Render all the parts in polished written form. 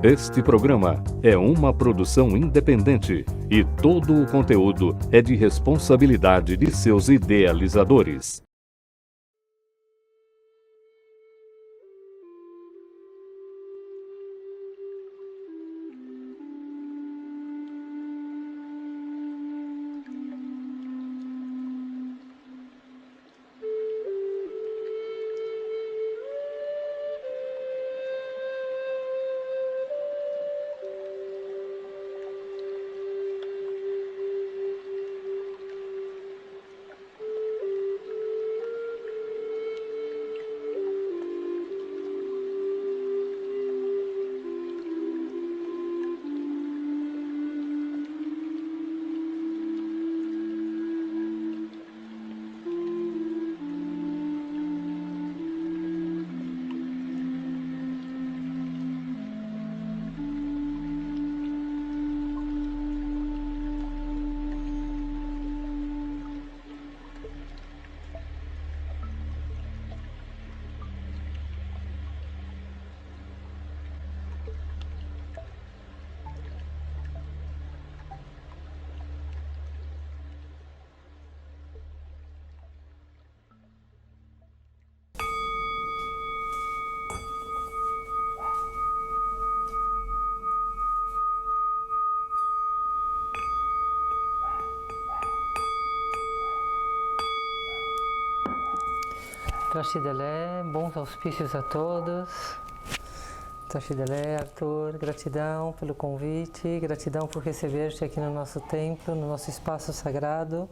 Este programa é uma produção independente e todo o conteúdo é de responsabilidade de seus idealizadores. Gracidelé, bons auspícios a todos. Gracidelé, Arthur, gratidão pelo convite, gratidão por receber-te aqui no nosso templo, no nosso espaço sagrado,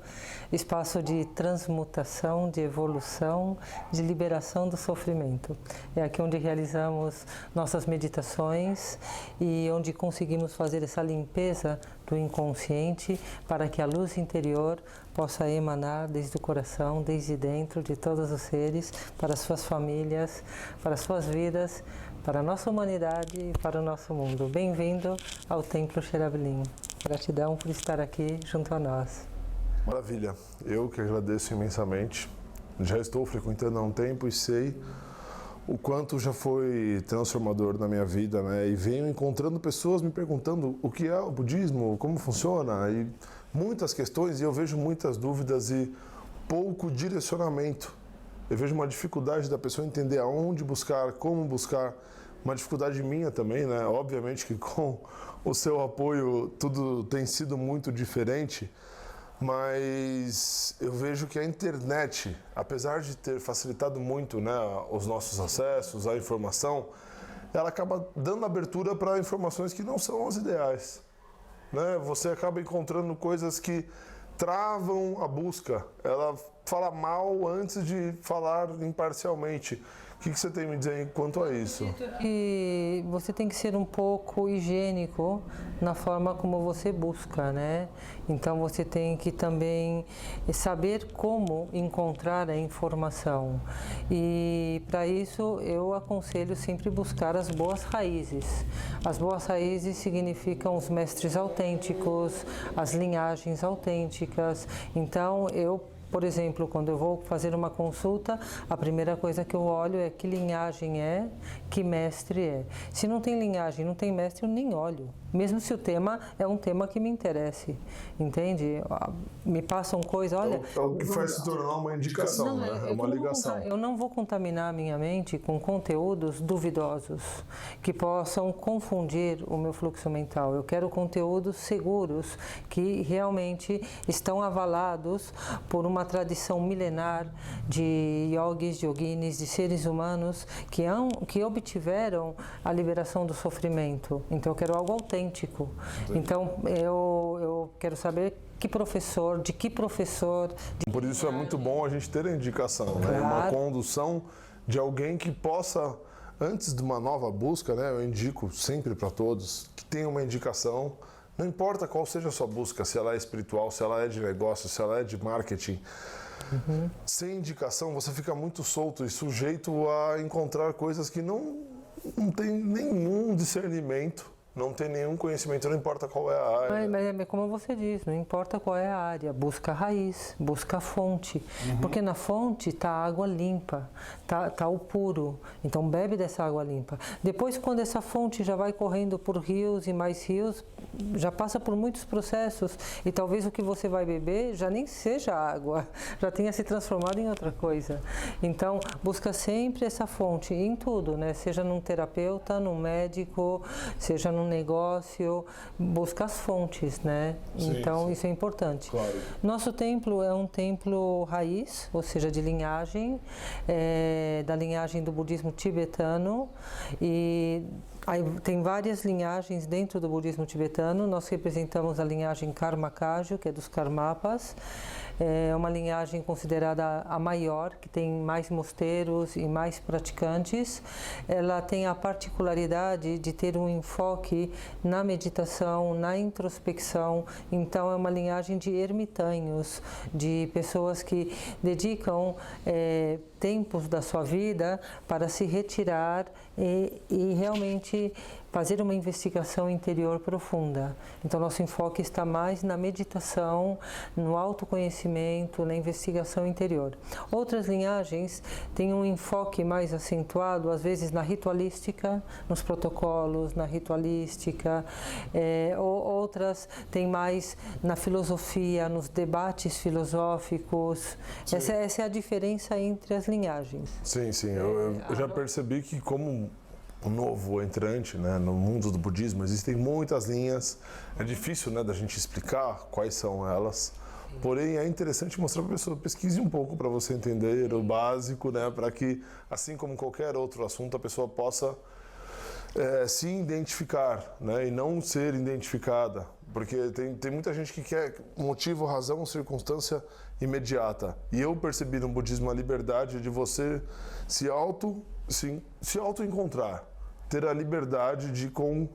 espaço de transmutação, de evolução, de liberação do sofrimento. É aqui onde realizamos nossas meditações e onde conseguimos fazer essa limpeza do inconsciente para que a luz interior possa emanar desde o coração, desde dentro de todos os seres, para as suas famílias, para as suas vidas, para a nossa humanidade e para o nosso mundo. Bem-vindo ao Templo Xerabilim. Gratidão por estar aqui junto a nós. Maravilha. Eu que agradeço imensamente. Já estou frequentando há um tempo e sei o quanto já foi transformador na minha vida, né? E venho encontrando pessoas me perguntando o que é o budismo, como funciona, e muitas questões, e eu vejo muitas dúvidas e pouco direcionamento. Eu vejo uma dificuldade da pessoa entender aonde buscar, como buscar, uma dificuldade minha também, né? Obviamente que com o seu apoio tudo tem sido muito diferente, mas eu vejo que a internet, apesar de ter facilitado muito, né, os nossos acessos, a informação, ela acaba dando abertura para informações que não são as ideais, né? Você acaba encontrando coisas que travam a busca, ela fala mal antes de falar imparcialmente. O que você tem a me dizer quanto a isso? E você tem que ser um pouco higiênico na forma como você busca, né? Então você tem que também saber como encontrar a informação. E para isso eu aconselho sempre buscar as boas raízes. As boas raízes significam os mestres autênticos, as linhagens autênticas. Então por exemplo, quando eu vou fazer uma consulta, a primeira coisa que eu olho é que linhagem é, que mestre é. Se não tem linhagem, não tem mestre, eu nem olho. Mesmo se o tema é um tema que me interesse, entende? Me passam coisas, olha... É o que faz se tornar uma indicação, né? É uma ligação. Eu não vou contaminar a minha mente com conteúdos duvidosos, que possam confundir o meu fluxo mental. Eu quero conteúdos seguros, que realmente estão avalados por uma tradição milenar de yogis, de yoginis, de seres humanos que obtiveram a liberação do sofrimento. Então eu quero algo autêntico. Então eu quero saber de que professor... Por isso é muito bom a gente ter a indicação, né? Claro. Uma condução de alguém que possa, antes de uma nova busca, né? Eu indico sempre para todos que tenha uma indicação. Não importa qual seja a sua busca, se ela é espiritual, se ela é de negócio, se ela é de marketing. Uhum. Sem indicação, você fica muito solto e sujeito a encontrar coisas que não tem nenhum discernimento não tem nenhum conhecimento, não importa qual é a área. Mas é como você diz, não importa qual é a área, busca a raiz, busca a fonte, porque na fonte está a água limpa, tá o puro, então bebe dessa água limpa. Depois, quando essa fonte já vai correndo por rios e mais rios, já passa por muitos processos e talvez o que você vai beber já nem seja água, já tenha se transformado em outra coisa. Então, busca sempre essa fonte em tudo, né? Seja num terapeuta, num médico, seja num negócio, busca as fontes, né? Sim, então, sim. Isso é importante. Claro. Nosso templo é um templo raiz, ou seja, de linhagem, da linhagem do budismo tibetano, e aí tem várias linhagens dentro do budismo tibetano. Nós representamos a linhagem Karmakaju, que é dos Karmapas. É uma linhagem considerada a maior, que tem mais mosteiros e mais praticantes. Ela tem a particularidade de ter um enfoque na meditação, na introspecção. Então, é uma linhagem de ermitanhos, de pessoas que dedicam tempos da sua vida para se retirar e realmente fazer uma investigação interior profunda. Então, nosso enfoque está mais na meditação, no autoconhecimento, na investigação interior. Outras linhagens têm um enfoque mais acentuado, às vezes na ritualística, nos protocolos, na ritualística. Outras têm mais na filosofia, nos debates filosóficos. Essa é a diferença entre as linhagens. Sim, sim. Eu já percebi que como um novo entrante, né, no mundo do budismo, existem muitas linhas. É difícil, né, da gente explicar quais são elas. Porém, é interessante mostrar para a pessoa, pesquise um pouco para você entender o básico, né, para que, assim como qualquer outro assunto, a pessoa possa se identificar, né, e não ser identificada. Porque tem muita gente que quer motivo, razão, circunstância imediata. E eu percebi no budismo a liberdade de você se auto-encontrar. Ter a liberdade de, com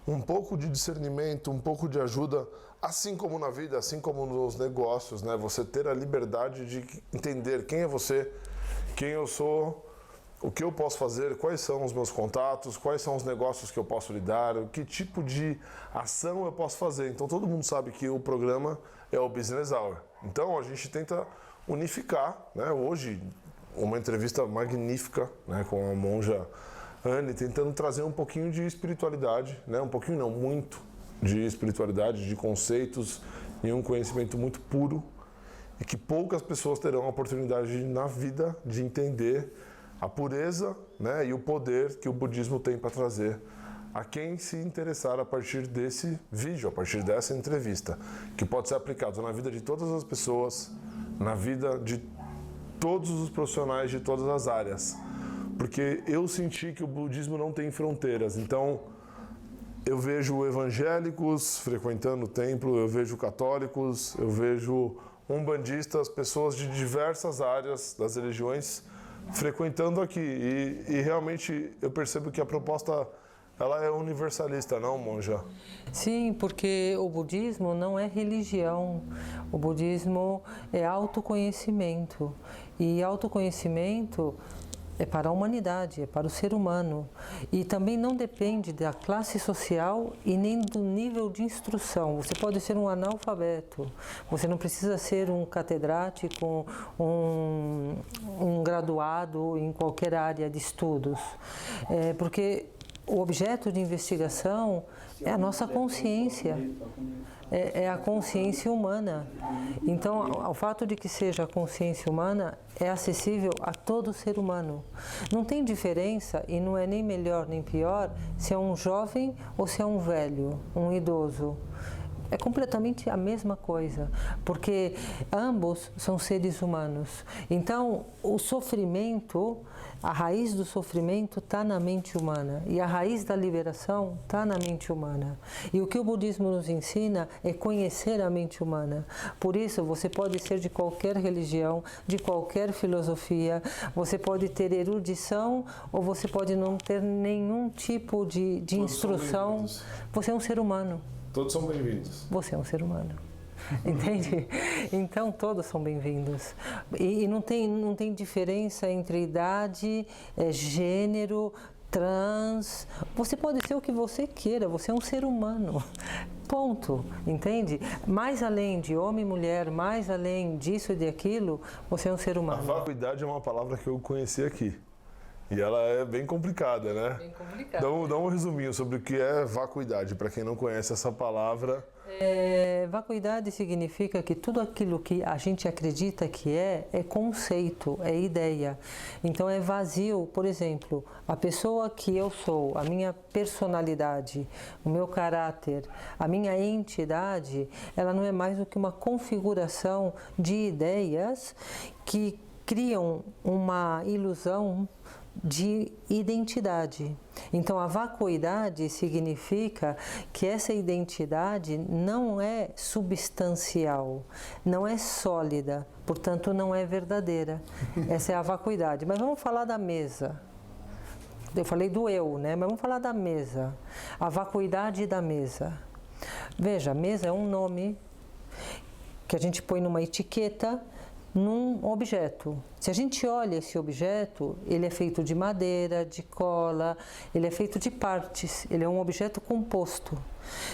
um pouco de discernimento, um pouco de ajuda, assim como na vida, assim como nos negócios, né? Você ter a liberdade de entender quem é você, quem eu sou, o que eu posso fazer, quais são os meus contatos, quais são os negócios que eu posso lidar, que tipo de ação eu posso fazer. Então, todo mundo sabe que o programa é o Business Hour. Então, a gente tenta unificar, né? Hoje, uma entrevista magnífica, né, com a monja Anne, tentando trazer um pouquinho de espiritualidade, né? Um pouquinho não, muito de espiritualidade, de conceitos e um conhecimento muito puro e que poucas pessoas terão a oportunidade na vida de entender a pureza, né, e o poder que o budismo tem para trazer a quem se interessar a partir desse vídeo, a partir dessa entrevista, que pode ser aplicado na vida de todas as pessoas, na vida de todos os profissionais de todas as áreas. Porque eu senti que o budismo não tem fronteiras. Então, eu vejo evangélicos frequentando o templo, eu vejo católicos, eu vejo umbandistas, pessoas de diversas áreas das religiões frequentando aqui. E realmente eu percebo que a proposta ela é universalista, não, monja? Sim, porque o budismo não é religião. O budismo é autoconhecimento. E autoconhecimento é para a humanidade, é para o ser humano. E também não depende da classe social e nem do nível de instrução. Você pode ser um analfabeto, você não precisa ser um catedrático, um graduado em qualquer área de estudos. Porque o objeto de investigação é a nossa consciência. É a consciência humana. Então, o fato de que seja a consciência humana é acessível a todo ser humano. Não tem diferença e não é nem melhor nem pior se é um jovem ou se é um velho, um idoso. É completamente a mesma coisa, porque ambos são seres humanos. Então, o sofrimento, a raiz do sofrimento está na mente humana e a raiz da liberação está na mente humana. E o que o budismo nos ensina é conhecer a mente humana. Por isso, você pode ser de qualquer religião, de qualquer filosofia, você pode ter erudição ou você pode não ter nenhum tipo de instrução. Você é um ser humano. Todos são bem-vindos. Você é um ser humano, entende? Então todos são bem-vindos. E não tem diferença entre idade, gênero, trans, você pode ser o que você queira, você é um ser humano. Ponto, entende? Mais além de homem e mulher, mais além disso e daquilo, você é um ser humano. A vacuidade é uma palavra que eu conheci aqui. E ela é bem complicada, né? Bem complicado. Dá um resuminho sobre o que é vacuidade, para quem não conhece essa palavra. Vacuidade significa que tudo aquilo que a gente acredita que é conceito, é ideia. Então é vazio. Por exemplo, a pessoa que eu sou, a minha personalidade, o meu caráter, a minha entidade, ela não é mais do que uma configuração de ideias que criam uma ilusão de identidade. Então a vacuidade significa que essa identidade não é substancial, não é sólida, portanto não é verdadeira. Essa é a vacuidade. Mas vamos falar da mesa. Eu falei do eu, né? Mas vamos falar da mesa. A vacuidade da mesa. Veja, mesa é um nome que a gente põe numa etiqueta num objeto. Se a gente olha esse objeto, ele é feito de madeira, de cola, ele é feito de partes, ele é um objeto composto.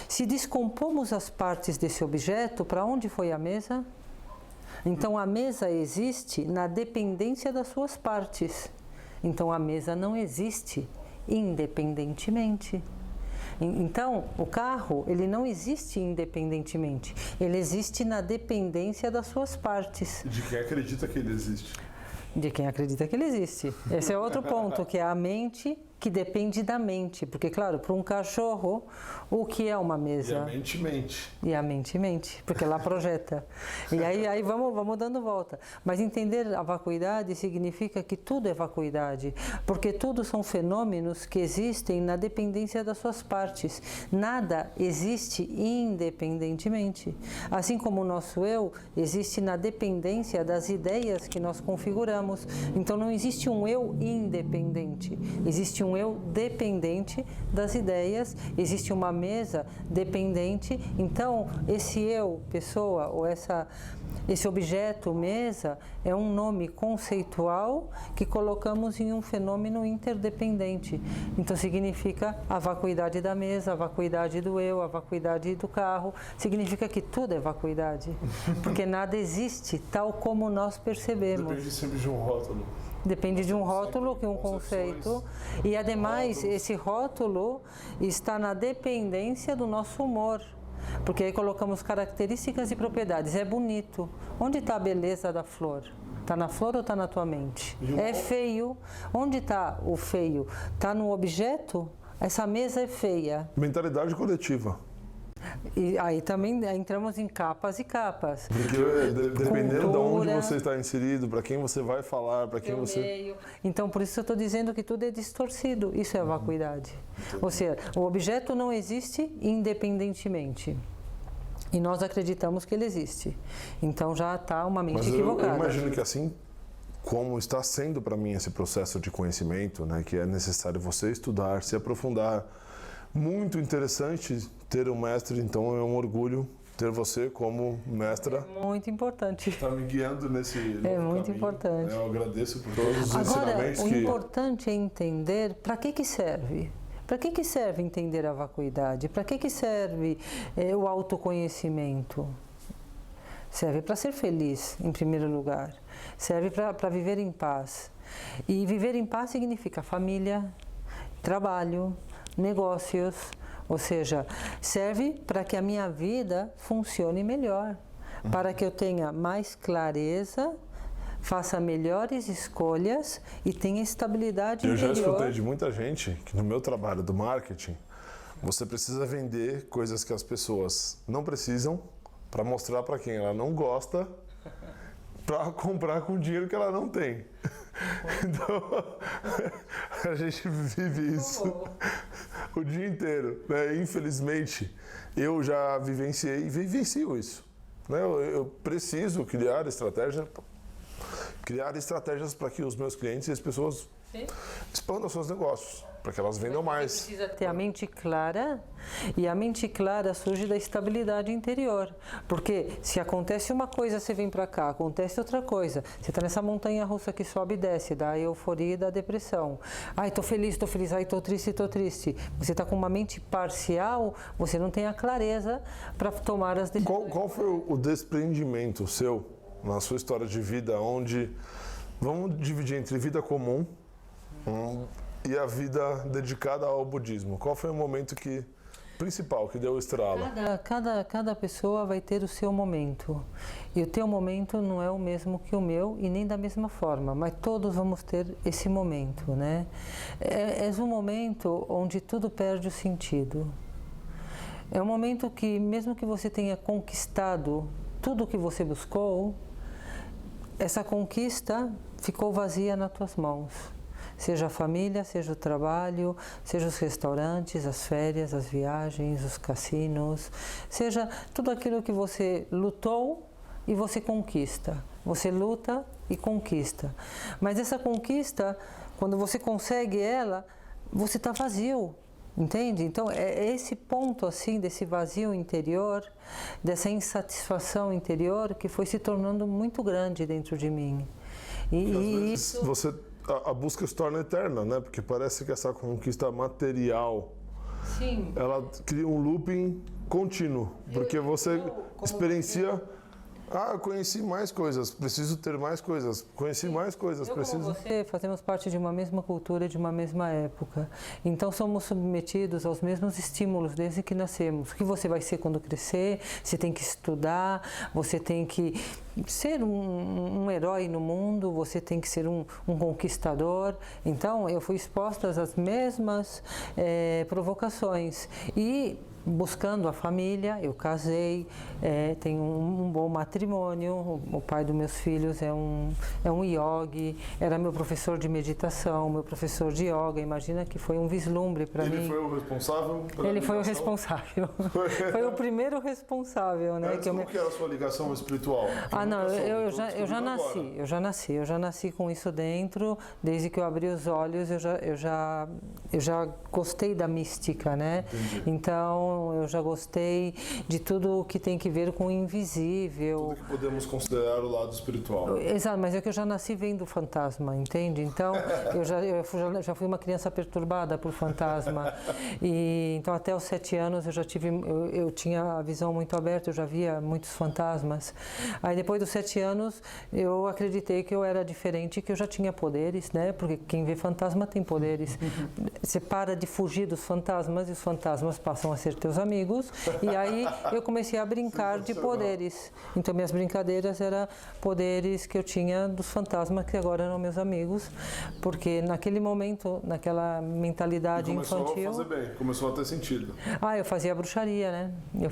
Se descompomos as partes desse objeto, para onde foi a mesa? Então a mesa existe na dependência das suas partes. Então a mesa não existe independentemente. Então, o carro, ele não existe independentemente, ele existe na dependência das suas partes. De quem acredita que ele existe. De quem acredita que ele existe. Esse é outro ponto, que é a mente que depende da mente. Porque, claro, para um cachorro, o que é uma mesa? E a mente mente. E a mente mente, porque ela projeta. E aí vamos dando volta. Mas entender a vacuidade significa que tudo é vacuidade, porque tudo são fenômenos que existem na dependência das suas partes. Nada existe independentemente. Assim como o nosso eu existe na dependência das ideias que nós configuramos. Então não existe um eu independente, existe um eu dependente das ideias, existe uma mesa dependente. Então esse eu, pessoa, ou esse objeto, mesa, é um nome conceitual que colocamos em um fenômeno interdependente. Então significa a vacuidade da mesa, a vacuidade do eu, a vacuidade do carro. Significa que tudo é vacuidade, porque nada existe tal como nós percebemos. Depende sempre de um rótulo. Depende de um rótulo, que um conceito. E, ademais, esse rótulo está na dependência do nosso humor. Porque aí colocamos características e propriedades. É bonito. Onde está a beleza da flor? Está na flor ou está na tua mente? É feio. Onde está o feio? Está no objeto? Essa mesa é feia. Mentalidade coletiva. E aí também entramos em capas e capas. Porque dependendo de onde você está inserido, para quem você vai falar, para quem você... Meio. Então, por isso eu estou dizendo que tudo é distorcido. Isso é a vacuidade. Ou seja, o objeto não existe independentemente. E nós acreditamos que ele existe. Então já está uma mente equivocada. Eu imagino que assim como está sendo para mim esse processo de conhecimento, né, que é necessário você estudar, se aprofundar. Muito interessante ter um mestre, então é um orgulho ter você como mestra. É muito importante. Está me guiando nesse novo muito caminho. importante. Eu agradeço por todos os Agora, ensinamentos o importante é entender para que serve. Para que serve entender a vacuidade? Para que serve o autoconhecimento? Serve para ser feliz, em primeiro lugar. Serve para viver em paz. E viver em paz significa família, trabalho, negócios, ou seja, serve para que a minha vida funcione melhor, para que eu tenha mais clareza, faça melhores escolhas e tenha estabilidade interior. Eu já escutei de muita gente que no meu trabalho do marketing, você precisa vender coisas que as pessoas não precisam para mostrar para quem ela não gosta, para comprar com o dinheiro que ela não tem. Então, a gente vive isso o dia inteiro, né? Infelizmente, eu já vivenciei e vivencio isso, né? Eu preciso criar estratégias para que os meus clientes e as pessoas expandam seus negócios. para que elas vendam mais. Precisa ter a mente clara, e a mente clara surge da estabilidade interior. Porque se acontece uma coisa, você vem para cá, acontece outra coisa. Você está nessa montanha russa que sobe e desce, da euforia e da depressão. Ai, estou feliz, ai, estou triste, estou triste. Você está com uma mente parcial, você não tem a clareza para tomar as decisões. Qual foi o desprendimento seu na sua história de vida, onde vamos dividir entre vida comum e a vida dedicada ao budismo? Qual foi o momento principal que deu o estralo? Cada pessoa vai ter o seu momento. E o teu momento não é o mesmo que o meu e nem da mesma forma, mas todos vamos ter esse momento, né? É um momento onde tudo perde o sentido. É um momento que, mesmo que você tenha conquistado tudo o que você buscou, essa conquista ficou vazia nas tuas mãos. Seja a família, seja o trabalho, seja os restaurantes, as férias, as viagens, os cassinos, seja tudo aquilo que você lutou e você conquista. Você luta e conquista. Mas essa conquista, quando você consegue ela, você está vazio. Entende? Então é esse ponto assim desse vazio interior, dessa insatisfação interior que foi se tornando muito grande dentro de mim. E isso... a busca se torna eterna, né? Porque parece que essa conquista material, sim, ela cria um looping contínuo, porque você experiencia. Eu conheci mais coisas, preciso ter mais coisas. Conheci mais coisas, preciso... Como você, fazemos parte de uma mesma cultura, de uma mesma época. Então somos submetidos aos mesmos estímulos desde que nascemos. O que você vai ser quando crescer? Você tem que estudar, você tem que ser um herói no mundo, você tem que ser um conquistador. Então eu fui exposta às mesmas provocações. E buscando a família, eu casei, tenho um bom matrimônio, o pai dos meus filhos é um yogi, era meu professor de meditação, meu professor de yoga, imagina que foi um vislumbre para mim. Ele foi o responsável? Ele foi o responsável, foi o primeiro responsável, né? Como que era a sua ligação espiritual? Não, eu já nasci com isso dentro, desde que eu abri os olhos eu já gostei da mística, né? Entendi. Então eu já gostei de tudo o que tem que ver com o invisível. Tudo que podemos considerar o lado espiritual. Exato, mas é que eu já nasci vendo fantasma, entende? Então eu já fui uma criança perturbada por fantasma. E então até os 7 anos eu tinha a visão muito aberta, eu já via muitos fantasmas. Aí depois dos 7 anos eu acreditei que eu era diferente, que eu já tinha poderes, né? Porque quem vê fantasma tem poderes. Você para de fugir dos fantasmas e os fantasmas passam a ser teus amigos. E aí eu comecei a brincar de poderes. Então minhas brincadeiras eram poderes que eu tinha dos fantasmas, que agora eram meus amigos, porque naquele momento, naquela mentalidade infantil... Começou a fazer bem, começou a ter sentido. Eu fazia bruxaria, né? Eu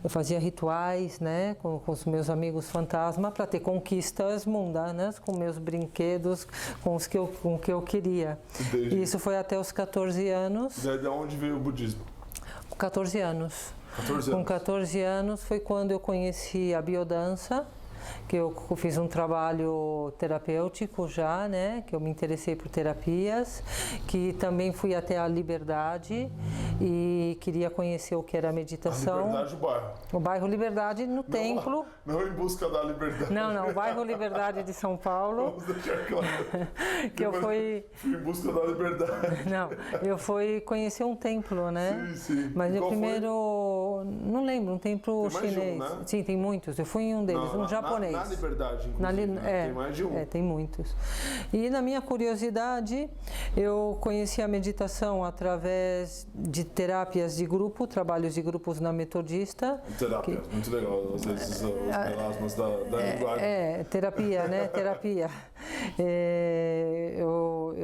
fazia rituais, né? Com os meus amigos fantasma para ter conquistas mundanas, com meus brinquedos, com o que eu queria. Entendi. E isso foi até os 14 anos. De onde veio o budismo? 14 anos. Com 14 anos foi quando eu conheci a biodança, que eu fiz um trabalho terapêutico já, né, que eu me interessei por terapias, que também fui até a Liberdade e queria conhecer o que era meditação. A Liberdade, o bairro? O bairro Liberdade, no templo. Não em busca da liberdade. Não, o bairro Liberdade de São Paulo. Vamos deixar claro. Que eu fui em busca da liberdade. Não, eu fui conhecer um templo, né? Sim. Mas o primeiro, não lembro, um templo chinês. Mais de um, né? Sim, tem muitos. Eu fui em um deles, um japonês. Na Liberdade, inclusive, né? Tem mais de um. Tem muitos. E na minha curiosidade, eu conheci a meditação através de terapias de grupo, trabalhos de grupos na Metodista. Terapia, muito legal. Às vezes os melasmas da linguagem. Terapia, né? Terapia. Eu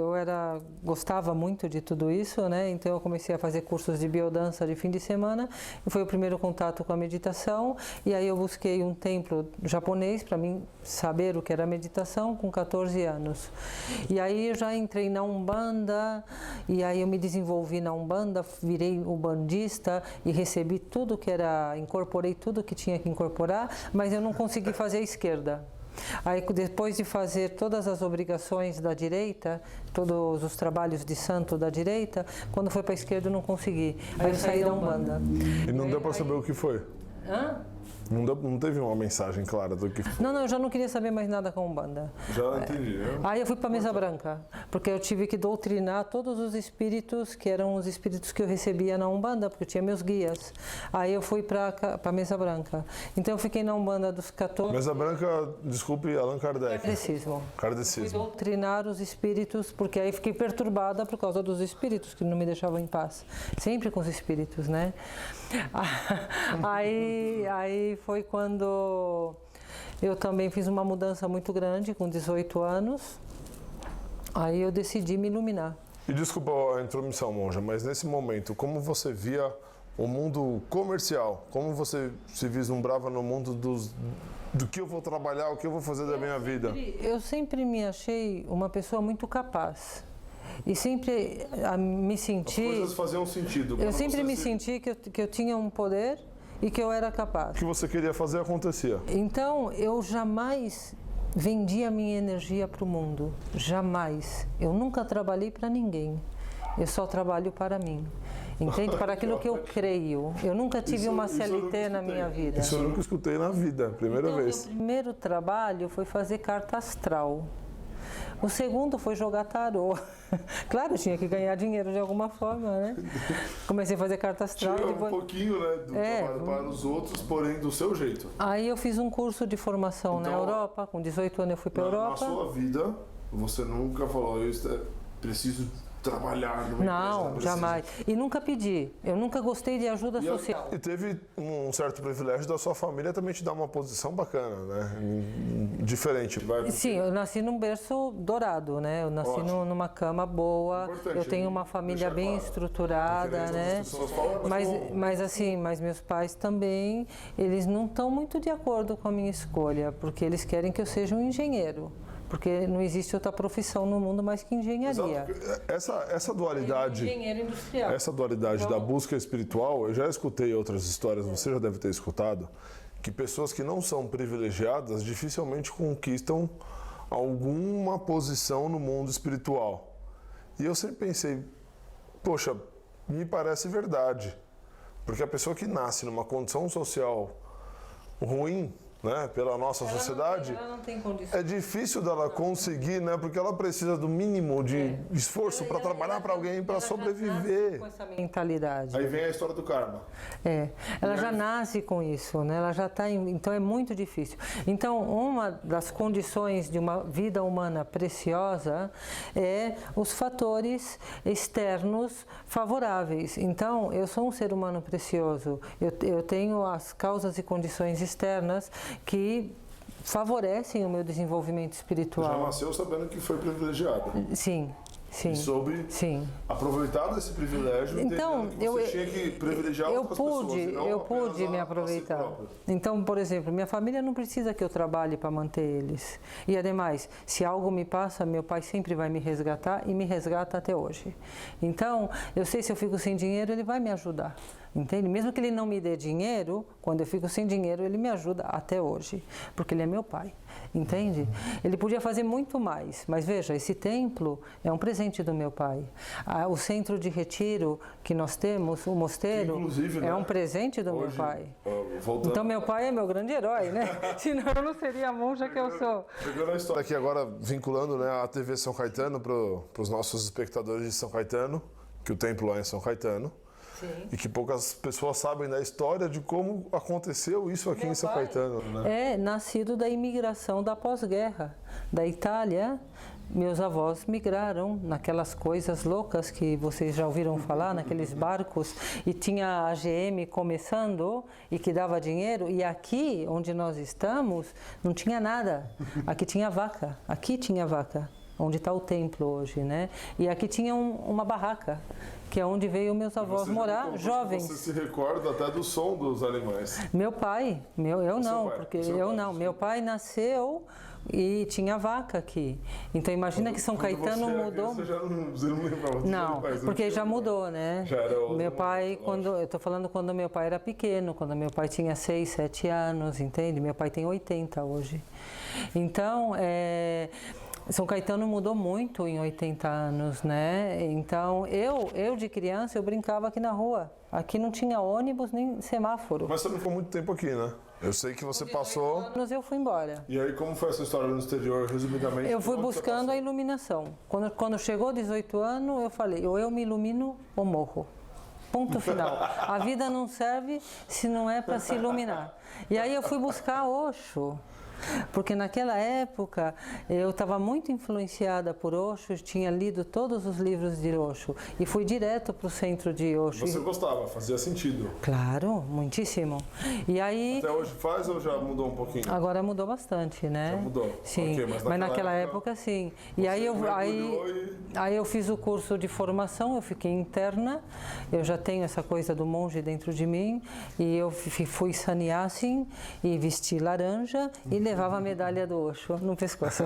gostava muito de tudo isso, né? Então eu comecei a fazer cursos de biodança de fim de semana e foi o primeiro contato com a meditação. E aí eu busquei um templo japonês para mim saber o que era meditação com 14 anos. E aí eu já entrei na Umbanda e aí eu me desenvolvi na Umbanda, virei umbandista e recebi tudo que era, incorporei tudo que tinha que incorporar, mas eu não consegui fazer a esquerda. Aí depois de fazer todas as obrigações da direita, todos os trabalhos de santo da direita, quando foi para a esquerda eu não consegui. Aí eu saí da Umbanda. E não deu para saber o que foi? Hã? Não teve uma mensagem clara do que foi? Não, eu já não queria saber mais nada com Umbanda. Já entendi. Né? Aí eu fui para a mesa branca, porque eu tive que doutrinar todos os espíritos, que eram os espíritos que eu recebia na Umbanda, porque eu tinha meus guias. Aí eu fui para a mesa branca. Então eu fiquei na Umbanda dos 14... Mesa branca, desculpe, Allan Kardec. Kardecismo. Kardecismo. Fui doutrinar os espíritos, porque aí fiquei perturbada por causa dos espíritos, que não me deixavam em paz. Sempre com os espíritos, né? Aí foi quando eu também fiz uma mudança muito grande, com 18 anos. Aí eu decidi me iluminar. E desculpa a intromissão, monja, mas nesse momento, como você via o mundo comercial? Como você se vislumbrava no mundo do que eu vou trabalhar, o que eu vou fazer da minha vida? Eu sempre me achei uma pessoa muito capaz. E sempre me senti... As coisas faziam sentido. Eu sempre me senti que eu tinha um poder e que eu era capaz. O que você queria fazer acontecia. Então, eu jamais vendi a minha energia para o mundo. Jamais. Eu nunca trabalhei para ninguém. Eu só trabalho para mim. Entende? Para aquilo que eu creio. Eu nunca tive uma CLT na minha vida. Isso eu nunca escutei na vida, primeira vez. Meu primeiro trabalho foi fazer carta astral. O segundo foi jogar tarô. Claro, eu tinha que ganhar dinheiro de alguma forma, né? Comecei a fazer carta astral. Tinha depois... um pouquinho, né, do trabalho para os outros, porém do seu jeito. Aí eu fiz um curso de formação Então, na Europa. Com 18 anos eu fui para a Europa. Na sua vida, você nunca falou, eu preciso trabalhar numa Não, empresa, jamais. E nunca pedi. Eu nunca gostei de ajuda social. E teve um certo privilégio da sua família também te dar uma posição bacana, né? Diferente. Sim, eu nasci num berço dourado, né? Eu nasci numa cama boa. Importante, eu tenho uma família bem claro. estruturada, né? Mas meus pais também, eles não estão muito de acordo com a minha escolha, porque eles querem que eu seja um engenheiro. Porque não existe outra profissão no mundo mais que engenharia. Essa dualidade, Engenheiro industrial. essa dualidade da busca espiritual, eu já escutei outras histórias, você já deve ter escutado, que pessoas que não são privilegiadas dificilmente conquistam alguma posição no mundo espiritual. E eu sempre pensei, poxa, me parece verdade. Porque a pessoa que nasce numa condição social ruim, né, pela nossa sociedade, ela não tem condição. é difícil dela conseguir, né, porque ela precisa do mínimo de esforço para trabalhar para alguém, para sobreviver. Com essa mentalidade. Aí vem a história do karma. Ela já nasce com isso, né? Ela já está, então é muito difícil. Então, uma das condições de uma vida humana preciosa é os fatores externos favoráveis. Então, eu sou um ser humano precioso. Eu tenho as causas e condições externas que favorecem o meu desenvolvimento espiritual. Já nasceu sabendo que foi privilegiada. Sim. Sim. E soube aproveitar desse privilégio, então, que você tinha que privilegiar outras pessoas. Eu pude me aproveitar. Então, por exemplo, minha família não precisa que eu trabalhe para manter eles. E, ademais, se algo me passa, meu pai sempre vai me resgatar e me resgata até hoje. Então, eu sei se eu fico sem dinheiro, ele vai me ajudar. Entende? Mesmo que ele não me dê dinheiro, quando eu fico sem dinheiro, ele me ajuda até hoje, porque ele é meu pai. Entende? Ele podia fazer muito mais, mas veja, esse templo é um presente do meu pai. O centro de retiro que nós temos, o mosteiro, é um presente do meu pai. Então meu pai é meu grande herói, né? Senão eu não seria a monja que eu sou. Pegando a história aqui agora, vinculando, né, a TV São Caetano para os nossos espectadores de São Caetano, que o templo lá é em São Caetano. Sim. E que poucas pessoas sabem da história de como aconteceu isso aqui em São Caetano, né? É nascido da imigração da pós-guerra, da Itália. Meus avós migraram naquelas coisas loucas que vocês já ouviram falar, naqueles barcos, e tinha a AGM começando e que dava dinheiro, e aqui onde nós estamos não tinha nada, aqui tinha vaca, onde está o templo hoje, né? E aqui tinha uma barraca, que é onde veio meus avós morar, jovens. Você se recorda até do som dos animais? Meu pai, eu não, porque eu não. Meu pai nasceu e tinha vaca aqui. Então imagina que São Caetano mudou. Você não lembrava? Não, porque já mudou, né? Já era outro meu pai, momento, eu tô falando quando meu pai era pequeno, quando meu pai tinha 6, 7 anos, entende? Meu pai tem 80 hoje. Então, São Caetano mudou muito em 80 anos, né? Então, eu de criança, eu brincava aqui na rua. Aqui não tinha ônibus nem semáforo. Mas você não ficou muito tempo aqui, né? Eu sei que você passou... anos eu fui embora. E aí, como foi essa história no exterior, resumidamente? Eu fui onde você buscando passou? a iluminação. Quando chegou 18 anos, eu falei, ou eu me ilumino ou morro. Ponto final. A vida não serve se não é para se iluminar. E aí eu fui buscar Osho. Porque naquela época eu estava muito influenciada por Osho, tinha lido todos os livros de Osho e fui direto para o centro de Osho. Você gostava, fazia sentido. Claro, muitíssimo. E aí... Até hoje faz ou já mudou um pouquinho? Agora mudou bastante, né? Já mudou? Sim, Ok, mas naquela época sim. E aí aí eu fiz o curso de formação, eu fiquei interna, eu já tenho essa coisa do monge dentro de mim, e eu fui sannyasi e vesti laranja e levava a medalha do Osho no pescoço.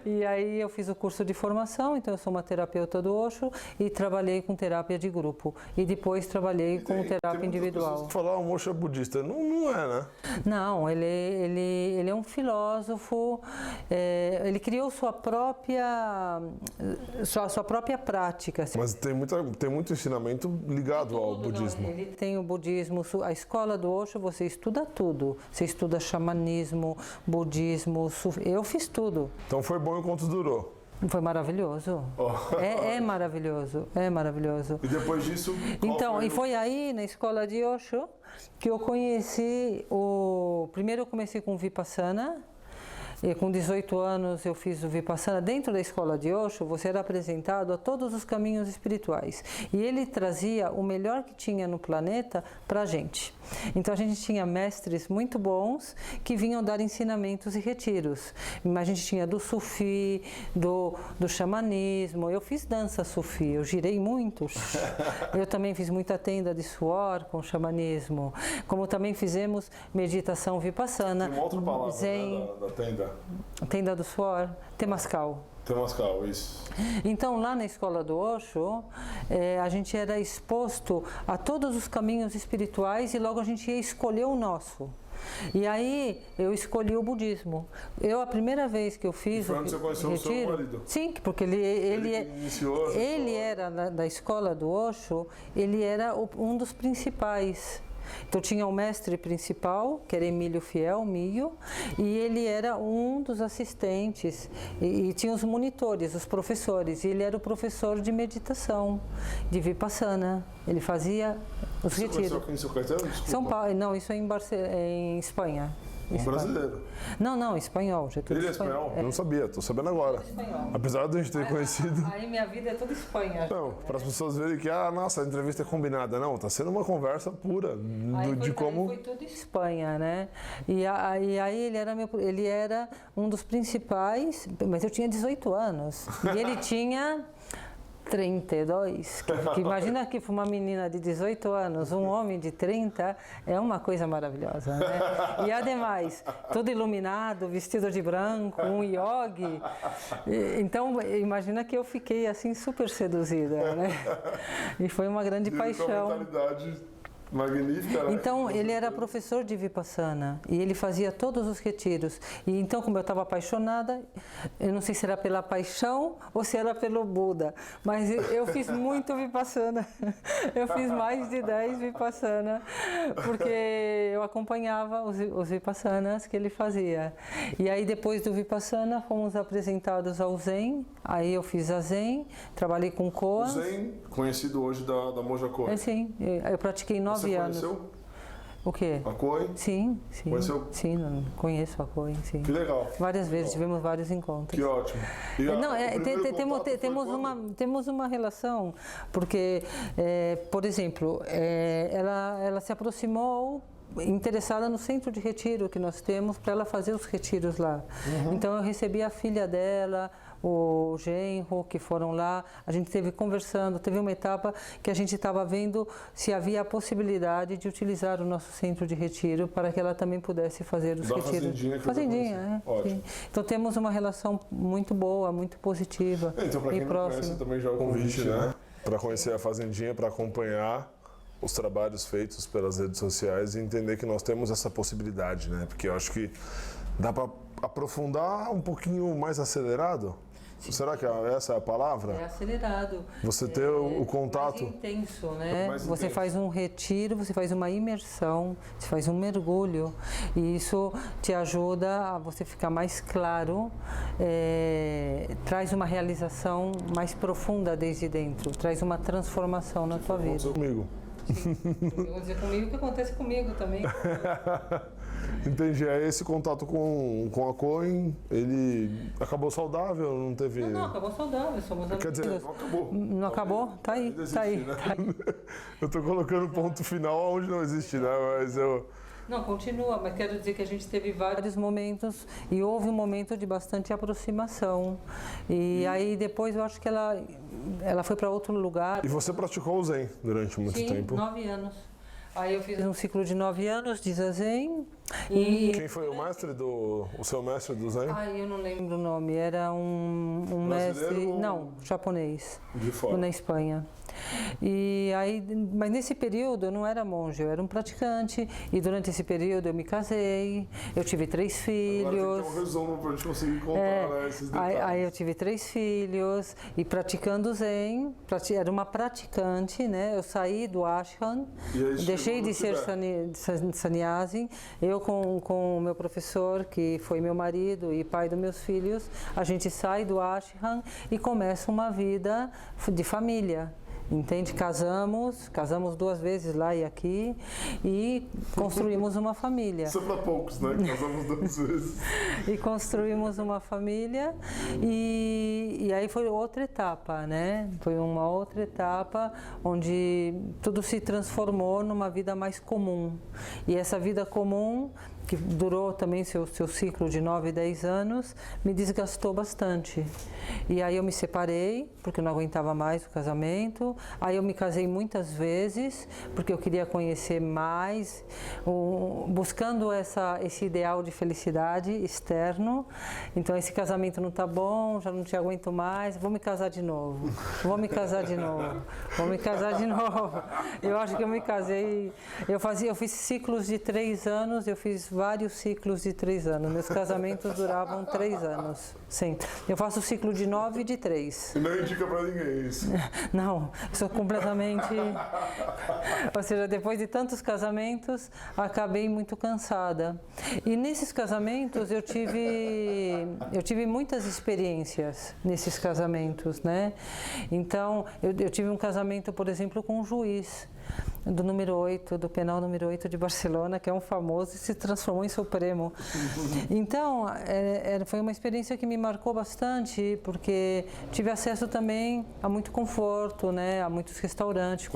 E aí eu fiz o curso de formação, então eu sou uma terapeuta do Osho e trabalhei com terapia de grupo. E depois trabalhei com terapia individual. Falar o Osho é budista, não é, né? Não, ele é um filósofo, ele criou sua própria prática. Assim. Mas tem muito ensinamento ligado ao budismo. Ele tem o budismo, a escola do Osho, você estuda tudo. Você estuda xamanismo, budismo, eu fiz tudo. Então foi bom enquanto durou. Foi maravilhoso. Oh. É maravilhoso, é maravilhoso. E depois disso... Então, e foi aí, na escola de Osho, que eu conheci Primeiro eu comecei com Vipassana. E com 18 anos eu fiz o Vipassana. Dentro da escola de Osho, você era apresentado a todos os caminhos espirituais. E ele trazia o melhor que tinha no planeta para a gente. Então a gente tinha mestres muito bons que vinham dar ensinamentos e retiros. A gente tinha do sufi, do xamanismo. Eu fiz dança sufi, eu girei muito. Eu também fiz muita tenda de suor com xamanismo. Como também fizemos meditação Vipassana. Tem uma outra palavra, Zen, né, da tenda. Tenda do suor, Temascal. Temascal, isso. Então, lá na escola do Osho, a gente era exposto a todos os caminhos espirituais e logo a gente ia escolher o nosso. E aí, eu escolhi o budismo. A primeira vez que eu fiz o você conheceu o seu marido? Sim, porque ele era da escola do Osho, ele era um dos principais. Então tinha o mestre principal, que era Emílio Fiel, Mio, e ele era um dos assistentes, e tinha os monitores, os professores, e ele era o professor de meditação, de Vipassana. Ele fazia os retiros. Você conheceu aqui em São Caetano? Desculpa. São Paulo, não, isso é em Espanha. Um brasileiro. Não, espanhol. Já Ele é espanhol? Eu não sabia, tô sabendo agora. Apesar de a gente ter conhecido... Aí minha vida é toda Espanha. Não, para as pessoas verem que, nossa, a entrevista é combinada. Não, tá sendo uma conversa pura de como... Foi tudo Espanha, né? E aí ele era um dos principais, mas eu tinha 18 anos. E ele tinha 32. Que imagina que uma menina de 18 anos, um homem de 30, é uma coisa maravilhosa, né? E ademais, todo iluminado, vestido de branco, um yogi. Então, imagina que eu fiquei assim super seduzida, né? E foi uma grande paixão. Uma mentalidade magnífica, né? Então, ele era professor de Vipassana e ele fazia todos os retiros. E então, como eu estava apaixonada, eu não sei se era pela paixão ou se era pelo Buda, mas eu fiz muito Vipassana. Eu fiz mais de 10 Vipassana, porque eu acompanhava os Vipassanas que ele fazia. E aí, depois do Vipassana, fomos apresentados ao Zen. Aí eu fiz a Zen, trabalhei com Koan. O Zen, conhecido hoje da Monja Koan. Sim, eu pratiquei 9 anos. Você conheceu? O quê? A Koan? Sim. Conheceu? Sim, conheço a Koan, sim. Que legal. Várias vezes, tivemos vários encontros. Que ótimo. Temos uma relação, porque, por exemplo, ela se aproximou interessada no centro de retiro que nós temos para ela fazer os retiros lá. Então eu recebi a filha dela, o genro, que foram lá. A gente esteve conversando, teve uma etapa que a gente estava vendo se havia a possibilidade de utilizar o nosso centro de retiro para que ela também pudesse fazer os retiros. Fazendinha, sim. Então temos uma relação muito boa, muito positiva. Então, para quem não próxima. conhece, também já é o convite, né? Para conhecer a Fazendinha, para acompanhar os trabalhos feitos pelas redes sociais e entender que nós temos essa possibilidade, né? Porque eu acho que dá para aprofundar um pouquinho mais acelerado. Sim. Será que essa é a palavra? É acelerado. Você ter o contato. Mais intenso, né? Mais você intenso. faz um retiro, você faz uma imersão, você faz um mergulho. E isso te ajuda a você ficar mais claro, traz uma realização mais profunda desde dentro, traz uma transformação na tua vida. Aconteceu comigo. Sim, comigo que acontece comigo também. Entendi. É esse contato com a Coen, ele acabou saudável, não teve... Não, acabou saudável, somos amigos. Quer dizer, não acabou. Não acabou? Tá aí, tá aí. Né? Eu tô colocando ponto final onde não existe, né? Mas eu... Não, continua, mas quero dizer que a gente teve vários momentos e houve um momento de bastante aproximação. E aí depois eu acho que ela foi para outro lugar. E você praticou o Zen durante muito tempo? 9 anos. Aí eu fiz um ciclo de 9 anos de Zazen. E quem foi o mestre o seu mestre do Zen? Ai, eu não lembro o nome, era um mestre, não, japonês, de fora, na Espanha. E aí, mas nesse período eu não era monge, eu era um praticante e durante esse período eu me casei, eu tive 3 filhos. Agora tem que ter um resumo pra gente conseguir contar, né, esses detalhes. Aí eu tive 3 filhos e praticando Zen, era uma praticante, né? Eu saí do ashram, deixei de ser sannyasi, eu com o meu professor, que foi meu marido e pai dos meus filhos, a gente sai do ashram e começa uma vida de família. Entende? Casamos 2 vezes lá e aqui e construímos uma família. Isso é para poucos, né? Casamos 2 vezes. E construímos uma família e aí foi outra etapa, né? Foi uma outra etapa onde tudo se transformou numa vida mais comum. E essa vida comum, que durou também seu ciclo de 9, 10 anos, me desgastou bastante. E aí eu me separei, porque eu não aguentava mais o casamento. Aí eu me casei muitas vezes, porque eu queria conhecer mais, buscando esse ideal de felicidade externo. Então esse casamento não tá bom, já não te aguento mais, vou me casar de novo. Vou me casar de novo. Vou me casar de novo. Eu acho que eu me casei, eu fiz ciclos de 3 anos, eu fiz vários ciclos de 3 anos. Meus casamentos duravam 3 anos. Sim. Eu faço ciclo de 9 e de 3. E não indica pra ninguém isso. Não, sou completamente... Ou seja, depois de tantos casamentos, acabei muito cansada. E nesses casamentos eu tive muitas experiências nesses casamentos, né? Então, eu tive um casamento, por exemplo, com um juiz do número 8, do penal número 8 de Barcelona, que é um famoso e se transformou em Supremo. Então, foi uma experiência que me marcou bastante, porque tive acesso também a muito conforto, né, a muitos restaurantes.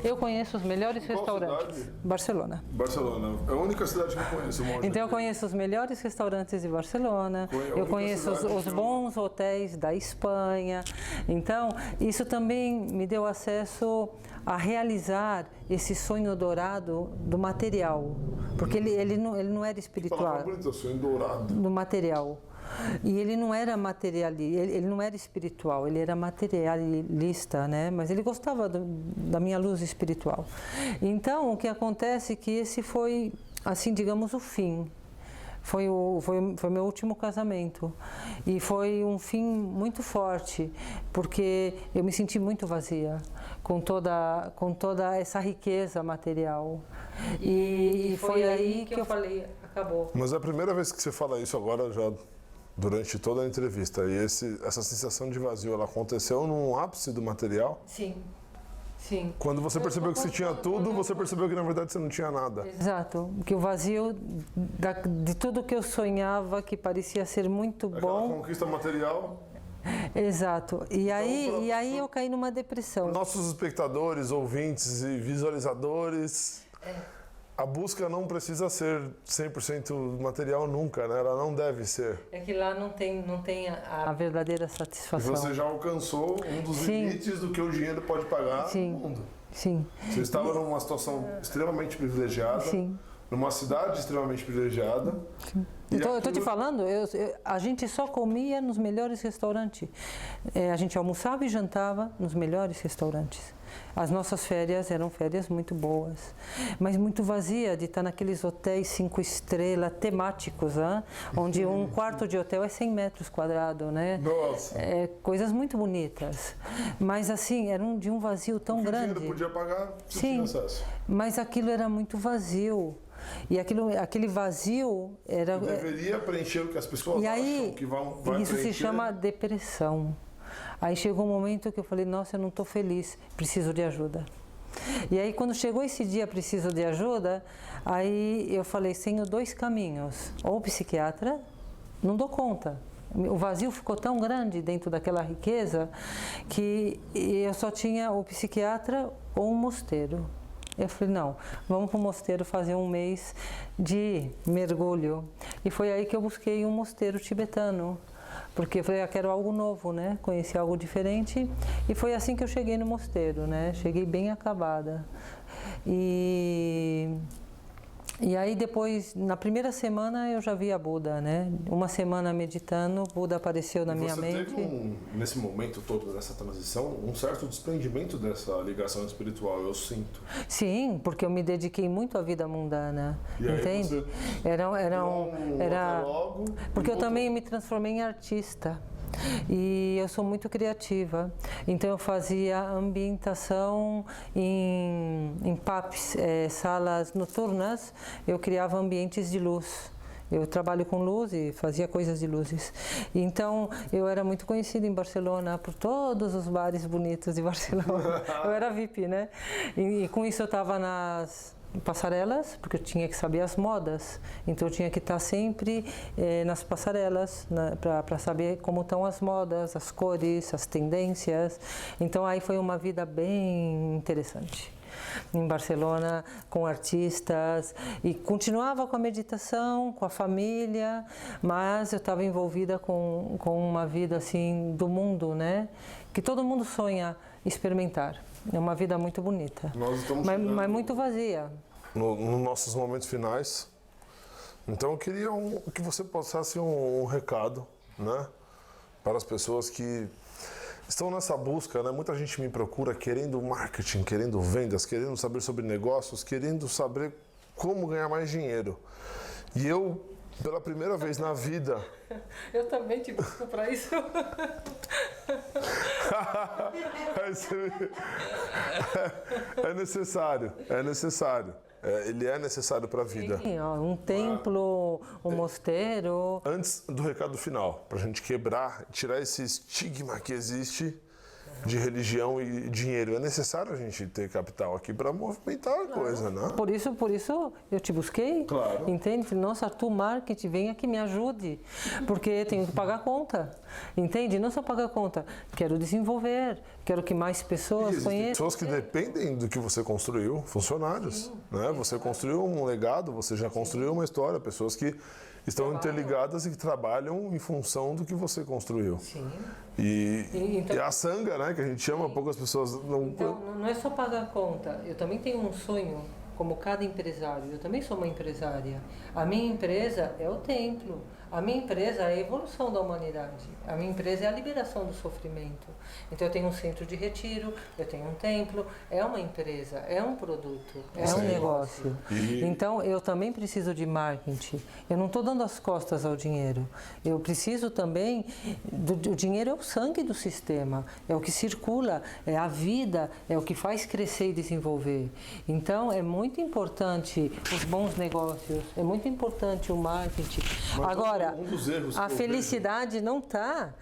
Eu conheço os melhores restaurantes. Cidade? Barcelona. Barcelona, é a única cidade que eu conheço. Então eu conheço os melhores restaurantes de Barcelona, eu conheço os bons hotéis da Espanha. Então, isso também me deu acesso a realizar esse sonho dourado do material, porque ele não era espiritual, sonho dourado do material. E ele não era materialista, ele não era espiritual, ele era materialista, né? Mas ele gostava da minha luz espiritual. Então, o que acontece é que esse foi, assim, digamos, o fim. Foi meu último casamento e foi um fim muito forte, porque eu me senti muito vazia com toda essa riqueza material. E foi aí que eu falei, acabou. Mas é a primeira vez que você fala isso agora, já durante toda a entrevista, e essa sensação de vazio, ela aconteceu num ápice do material? Sim. Sim. Quando você percebeu que você tinha tudo, você percebeu que na verdade você não tinha nada. Exato, que o vazio de tudo que eu sonhava, que parecia ser muito bom. Aquela conquista material. Exato. E aí eu caí numa depressão. Nossos espectadores, ouvintes e visualizadores, a busca não precisa ser 100% material nunca, né? Ela não deve ser. É que lá não tem a verdadeira E satisfação. você já alcançou um dos Sim. limites do que o dinheiro pode pagar Sim. no mundo. Sim, Você estava numa situação extremamente privilegiada, sim. numa cidade extremamente privilegiada. E Então, eu estou te aquilo- falando, a gente só comia nos melhores restaurantes. A gente almoçava e jantava nos melhores restaurantes. As nossas férias eram férias muito boas, mas muito vazia de estar naqueles hotéis 5 estrelas temáticos, né? Onde um quarto de hotel é 100 metros quadrados, né? Nossa. Coisas muito bonitas, mas assim, era de um vazio tão O grande. dinheiro podia pagar, você Sim, tinha acesso. mas aquilo era muito vazio. E aquele vazio era... Deveria preencher o que as pessoas E aí, acham que vai isso se preencher. chama depressão. Aí chegou um momento que eu falei, nossa, eu não estou feliz, preciso de ajuda. E aí, quando chegou esse dia, preciso de ajuda, aí eu falei, tenho 2 caminhos. Ou psiquiatra, não dou conta. O vazio ficou tão grande dentro daquela riqueza que eu só tinha o psiquiatra ou um mosteiro. Eu falei, não, vamos para o mosteiro fazer um mês de mergulho. E foi aí que eu busquei um mosteiro tibetano. Porque eu falei, eu quero algo novo, né? Conheci algo diferente. E foi assim que eu cheguei no mosteiro, né? Cheguei bem acabada. E aí depois, na primeira semana, eu já vi a Buda, né? Uma semana meditando, Buda apareceu na minha mente. Você teve, nesse momento todo, dessa transição, um certo desprendimento dessa ligação espiritual, eu sinto. Sim, porque eu me dediquei muito à vida mundana, E aí entende? você Era até logo, porque eu voltou. também me transformei em artista. E eu sou muito criativa, então eu fazia ambientação em PAPs, salas noturnas, eu criava ambientes de luz. Eu trabalho com luz e fazia coisas de luzes. Então, eu era muito conhecida em Barcelona por todos os bares bonitos de Barcelona. Eu era VIP, né? E com isso eu estava nas passarelas, porque eu tinha que saber as modas. Então, eu tinha que estar sempre nas passarelas para saber como estão as modas, as cores, as tendências. Então, aí foi uma vida bem interessante. Em Barcelona, com artistas, e continuava com a meditação, com a família, mas eu estava envolvida com uma vida assim do mundo, né? Que todo mundo sonha experimentar. É uma vida muito bonita, Nós estamos mas muito vazia. Nos nossos momentos finais. Então eu queria que você passasse um recado, né, para as pessoas que estão nessa busca, né? Muita gente me procura querendo marketing, querendo vendas, querendo saber sobre negócios, querendo saber como ganhar mais dinheiro. E eu, pela primeira vez na vida... Eu também te busco para isso. É necessário, é necessário. Ele é necessário para a vida. Sim, ó, um templo, um mosteiro. Antes do recado final, para a gente quebrar, tirar esse estigma que existe de religião e dinheiro, é necessário a gente ter capital aqui para movimentar a coisa, né? Por isso eu te busquei, Claro. entende? Falei, nossa, Arthur Marketing, venha que me ajude, porque tenho que pagar conta, entende? Não só pagar conta, quero desenvolver, quero que mais pessoas Existem conheçam. pessoas que dependem do que você construiu, funcionários, né? Você construiu um legado, você já construiu uma história, pessoas que estão interligadas e que trabalham em função do que você construiu. Sim. E a sanga, né, que a gente chama, poucas pessoas não... Então, não é só pagar conta, eu também tenho um sonho, como cada empresário, eu também sou uma empresária. A minha empresa é o templo, a minha empresa é a evolução da humanidade, a minha empresa é a liberação do sofrimento. Então eu tenho um centro de retiro, eu tenho um templo, é uma empresa, é um produto, é um negócio. Então eu também preciso de marketing, eu não estou dando as costas ao dinheiro, eu preciso também, o dinheiro é o sangue do sistema, é o que circula, é a vida, é o que faz crescer e desenvolver. Então é muito importante os bons negócios, é muito importante o marketing. Agora, um dos erros a que eu felicidade não está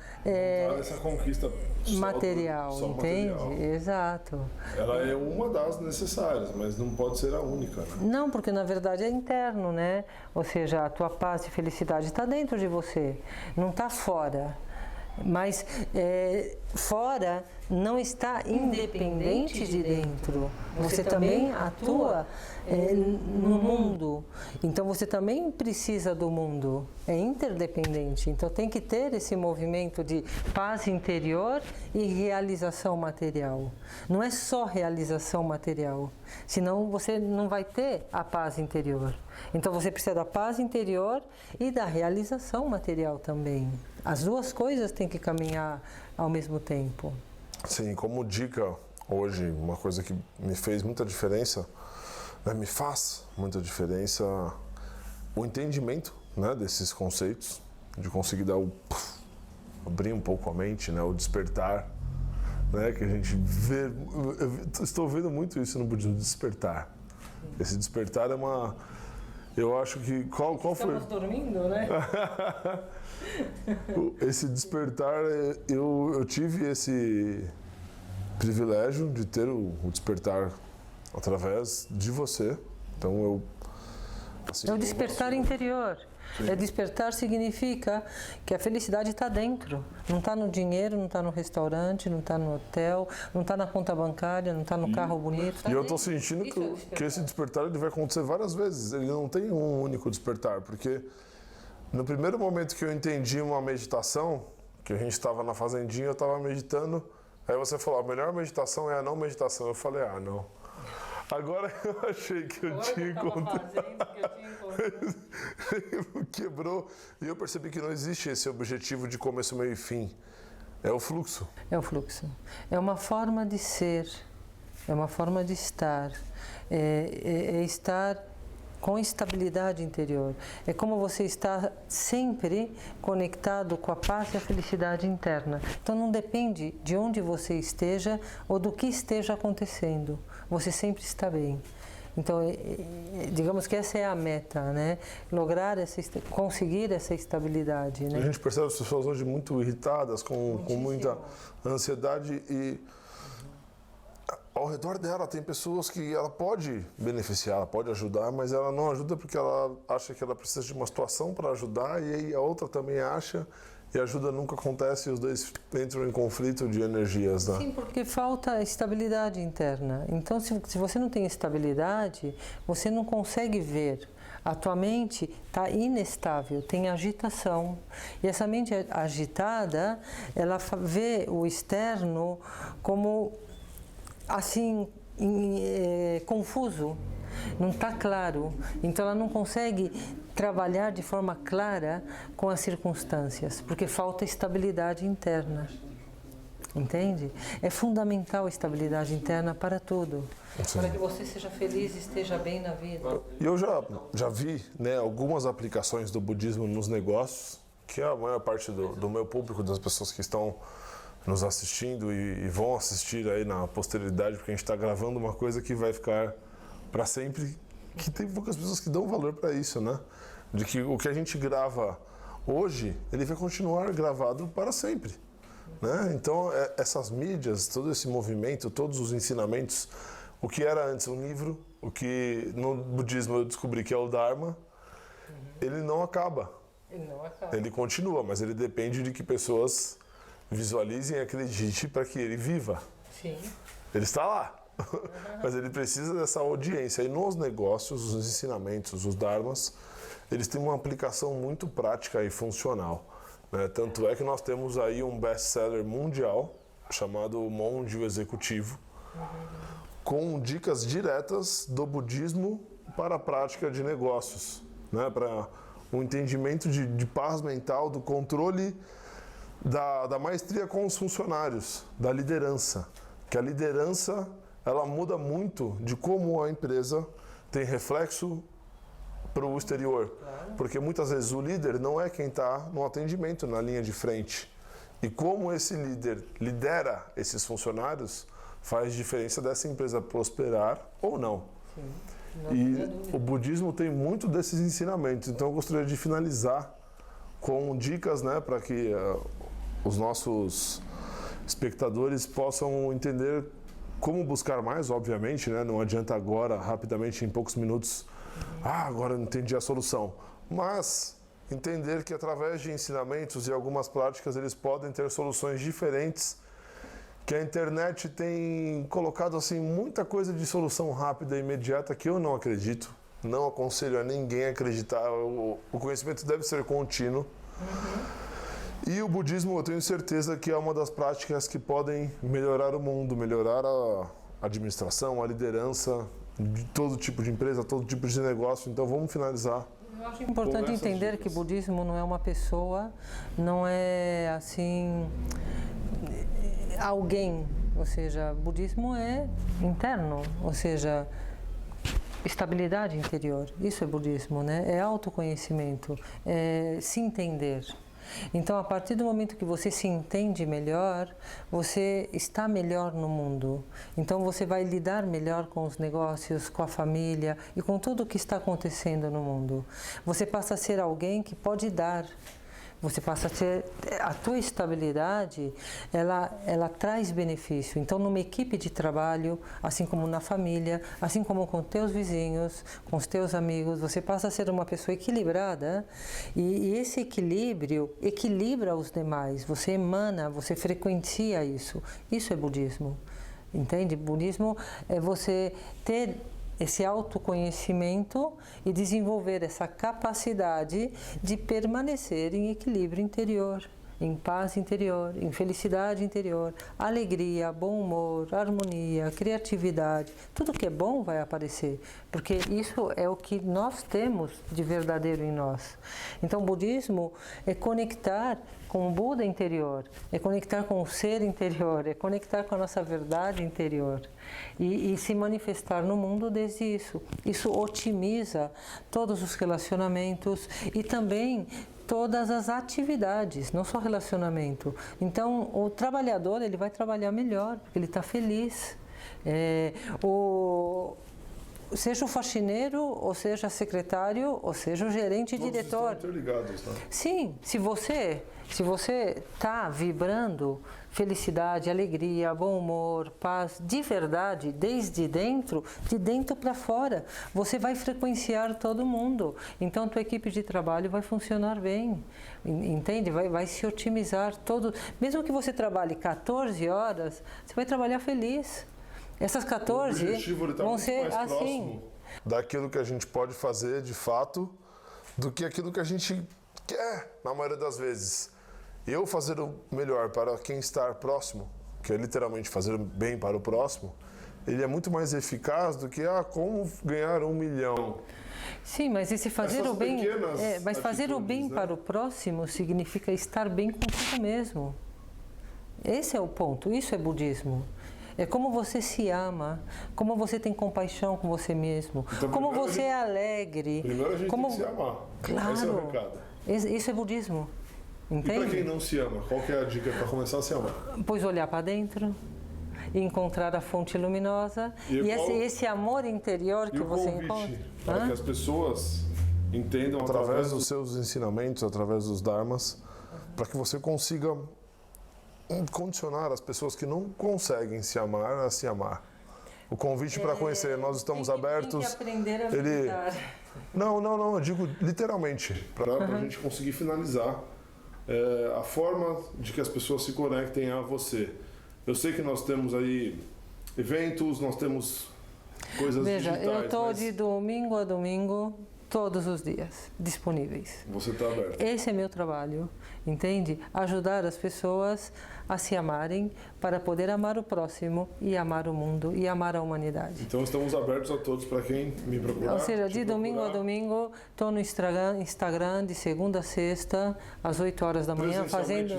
essa conquista material, só entende? material. Exato. Ela é uma das necessárias, mas não pode ser a única, né? Não, porque na verdade é interno, né? Ou seja, a tua paz e felicidade está dentro de você, não está fora. Mas fora não está independente de dentro. Você também atua no mundo. Então você também precisa do mundo. É interdependente. Então tem que ter esse movimento de paz interior e realização material. Não é só realização material. Senão você não vai ter a paz interior. Então você precisa da paz interior e da realização material também. As duas coisas têm que caminhar ao mesmo tempo. Sim, como dica hoje, uma coisa que me fez muita diferença, né, me faz muita diferença, o entendimento, né, desses conceitos, de conseguir dar abrir um pouco a mente, né, o despertar, né, que a gente vê, estou vendo muito isso no budismo, despertar. Esse despertar é uma, eu acho que qual foi? Estamos dormindo, né? Esse despertar, eu tive esse privilégio de ter o despertar através de você. Então eu assim, é o despertar interior. É despertar significa que a felicidade está dentro. Não está no dinheiro, não está no restaurante, não está no hotel, não está na conta bancária, não está no carro bonito. E eu estou sentindo que esse despertar ele vai acontecer várias vezes. Ele não tem um único despertar, porque no primeiro momento que eu entendi uma meditação, que a gente estava na fazendinha, eu estava meditando, aí você falou, a melhor meditação é a não meditação. Eu falei, não. Agora eu achei que eu tinha encontrado. Quebrou. E eu percebi que não existe esse objetivo de começo, meio e fim. É o fluxo. É o fluxo. É uma forma de ser, é uma forma de estar. É estar com estabilidade interior. É como você está sempre conectado com a paz e a felicidade interna. Então não depende de onde você esteja ou do que esteja acontecendo. Você sempre está bem. Então, digamos que essa é a meta, né? Lograr conseguir essa estabilidade, né? A gente percebe as pessoas hoje muito irritadas, com muita ansiedade e ao redor dela tem pessoas que ela pode beneficiar, ela pode ajudar, mas ela não ajuda porque ela acha que ela precisa de uma situação para ajudar e aí a outra também acha e a ajuda nunca acontece e os dois entram em conflito de energias, né? Sim, porque falta estabilidade interna. Então, se você não tem estabilidade, você não consegue ver. A tua mente está inestável, tem agitação. E essa mente agitada, ela vê o externo como assim, confuso, não está claro. Então ela não consegue trabalhar de forma clara com as circunstâncias, porque falta estabilidade interna. Entende? É fundamental a estabilidade interna para tudo. Sim. Para que você seja feliz e esteja bem na vida. E eu já vi, né, algumas aplicações do budismo nos negócios, que é a maior parte do meu público, das pessoas que estão nos assistindo e vão assistir aí na posteridade, porque a gente está gravando uma coisa que vai ficar para sempre, que tem poucas pessoas que dão valor para isso, né? De que o que a gente grava hoje, ele vai continuar gravado para sempre, né? Então, essas mídias, todo esse movimento, todos os ensinamentos, o que era antes um livro, o que no budismo eu descobri que é o Dharma, ele não acaba. Ele não acaba. Ele continua, mas ele depende de que pessoas visualizem e acreditem para que ele viva. Sim. Ele está lá, mas ele precisa dessa audiência. E nos negócios, os ensinamentos, os dharmas, eles têm uma aplicação muito prática e funcional, né? Tanto é que nós temos aí um best-seller mundial chamado Monge o Executivo, com dicas diretas do budismo para a prática de negócios, né? Para um entendimento de paz mental, do controle da maestria com os funcionários, da liderança. Que a liderança, ela muda muito de como a empresa tem reflexo para o exterior. Porque muitas vezes o líder não é quem está no atendimento, na linha de frente. E como esse líder lidera esses funcionários, faz diferença dessa empresa prosperar ou não. Sim. E o budismo tem muito desses ensinamentos. Então eu gostaria de finalizar com dicas, né, para que os nossos espectadores possam entender como buscar mais, obviamente, né? Não adianta agora, rapidamente, em poucos minutos, agora eu entendi a solução. Mas entender que através de ensinamentos e algumas práticas eles podem ter soluções diferentes, que a internet tem colocado assim muita coisa de solução rápida e imediata que eu não acredito. Não aconselho a ninguém a acreditar. O conhecimento deve ser contínuo. E o budismo, eu tenho certeza que é uma das práticas que podem melhorar o mundo, melhorar a administração, a liderança de todo tipo de empresa, todo tipo de negócio. Então vamos finalizar. Eu acho importante entender que o budismo não é uma pessoa, não é assim alguém, ou seja, budismo é interno, ou seja, estabilidade interior. Isso é budismo, né? É autoconhecimento, é se entender. Então, a partir do momento que você se entende melhor, você está melhor no mundo. Então, você vai lidar melhor com os negócios, com a família e com tudo o que está acontecendo no mundo. Você passa a ser alguém que pode dar. Você passa a ter a tua estabilidade, ela traz benefício. Então, numa equipe de trabalho, assim como na família, assim como com teus vizinhos, com os teus amigos, você passa a ser uma pessoa equilibrada e esse equilíbrio equilibra os demais. Você emana, você frequencia isso. Isso é budismo, entende? Budismo é você ter esse autoconhecimento e desenvolver essa capacidade de permanecer em equilíbrio interior, em paz interior, em felicidade interior, alegria, bom humor, harmonia, criatividade. Tudo que é bom vai aparecer, porque isso é o que nós temos de verdadeiro em nós. Então, o budismo é conectar com o Buda interior, é conectar com o ser interior, é conectar com a nossa verdade interior e se manifestar no mundo desde isso. Isso otimiza todos os relacionamentos e também todas as atividades, não só relacionamento. Então, o trabalhador ele vai trabalhar melhor, porque ele está feliz. Seja o faxineiro, ou seja secretário, ou seja o gerente e diretor. Estão interligados, né? Sim, se você está vibrando felicidade, alegria, bom humor, paz, de verdade, desde dentro, de dentro para fora, você vai frequenciar todo mundo. Então, tua equipe de trabalho vai funcionar bem, entende? Vai se otimizar todo. Mesmo que você trabalhe 14 horas, você vai trabalhar feliz. Essas 14 vão ser assim. Daquilo que a gente pode fazer de fato, do que aquilo que a gente quer, na maioria das vezes. Eu fazer o melhor para quem está próximo, que é literalmente fazer o bem para o próximo, ele é muito mais eficaz do que como ganhar 1 milhão. Sim, mas esse fazer o bem, mas fazer o bem, né, para o próximo significa estar bem consigo mesmo. Esse é o ponto, isso é budismo. É como você se ama, como você tem compaixão com você mesmo, então, como você é alegre. Primeiro a gente tem que se amar. Claro, esse é o recado. Isso é budismo. Entende? E para quem não se ama, qual que é a dica para começar a se amar? Pois olhar para dentro, encontrar a fonte luminosa e esse amor interior que você encontra. Para que as pessoas entendam através dos seus ensinamentos, através dos dharmas, para que você consiga condicionar as pessoas que não conseguem se amar a se amar. O convite para conhecer, nós estamos abertos. Tem que aprender a visitar. Não, eu digo literalmente, para a gente conseguir finalizar a forma de que as pessoas se conectem a você. Eu sei que nós temos aí eventos, nós temos coisas digitais. Veja, eu estou de domingo a domingo, todos os dias, disponíveis. Você está aberto. Esse é meu trabalho, entende? Ajudar as pessoas a se amarem para poder amar o próximo e amar o mundo e amar a humanidade. Então estamos abertos a todos para quem me procurar. Ou seja, de domingo a domingo, estou no Instagram de segunda a sexta, às 8 horas da manhã, fazendo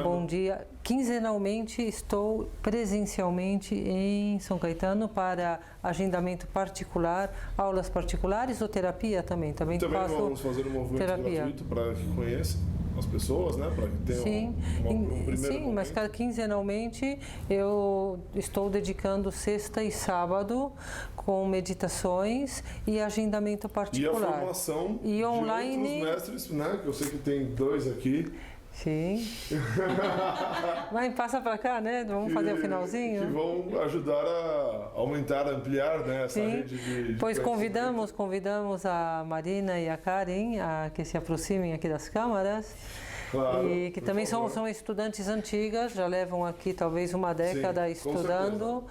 bom dia. Quinzenalmente estou presencialmente em São Caetano para agendamento particular, aulas particulares ou terapia também. Também faço vamos fazer um movimento gratuito para que conheça as pessoas, né? Para que tenham um primeiro mas quinzenalmente eu estou dedicando sexta e sábado com meditações e agendamento particular. E a formação e online, de outros mestres, né? Que eu sei que tem 2 aqui. Sim. Vai, passa para cá, né? Vamos fazer o finalzinho. Que vão ajudar a aumentar, ampliar, né, essa Sim. rede de Pois conhecimento. convidamos a Marina e a Karen a que se aproximem aqui das câmaras. Claro, E que por também favor. são estudantes antigas, já levam aqui talvez uma década Sim, com estudando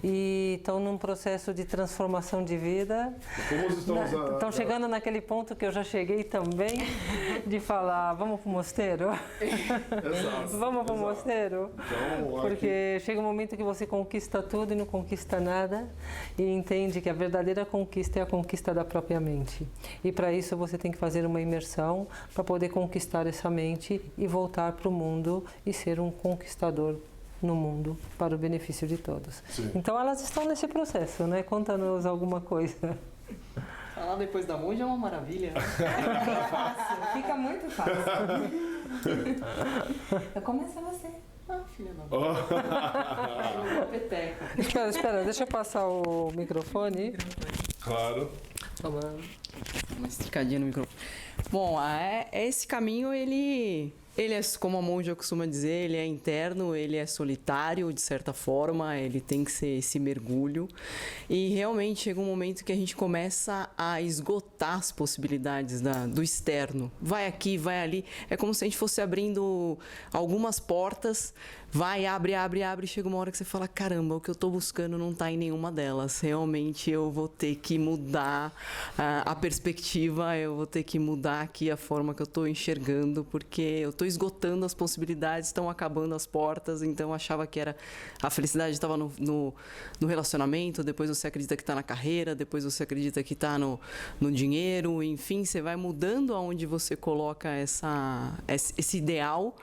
e estão num processo de transformação de vida. Como estamos Estão chegando naquele ponto que eu já cheguei também, de falar, vamos para o mosteiro? Exato, Vamos para o exato. mosteiro? Então, Porque chega um momento que você conquista tudo e não conquista nada e entende que a verdadeira conquista é a conquista da própria mente. E para isso você tem que fazer uma imersão para poder conquistar essa mente e voltar para o mundo e ser um conquistador no mundo para o benefício de todos. Sim. Então elas estão nesse processo, né? Conta-nos alguma coisa. Falar depois da monja é uma maravilha. Fica muito fácil. Eu começo você. Ah, filha da peteca. Espera, deixa eu passar o microfone. claro. Uma esticadinha no microfone. Bom, esse caminho, ele é, como a monja costuma dizer, ele é interno, ele é solitário, de certa forma, ele tem que ser esse mergulho. E realmente chega um momento que a gente começa a esgotar as possibilidades do externo. Vai aqui, vai ali. É como se a gente fosse abrindo algumas portas, vai, abre, chega uma hora que você fala, caramba, o que eu estou buscando não está em nenhuma delas. Realmente eu vou ter que mudar a perspectiva, eu vou ter que mudar aqui a forma que eu estou enxergando, porque eu estou esgotando as possibilidades, estão acabando as portas. Então eu achava que a felicidade estava no relacionamento, depois você acredita que está na carreira, depois você acredita que está no dinheiro, enfim, você vai mudando aonde você coloca esse ideal.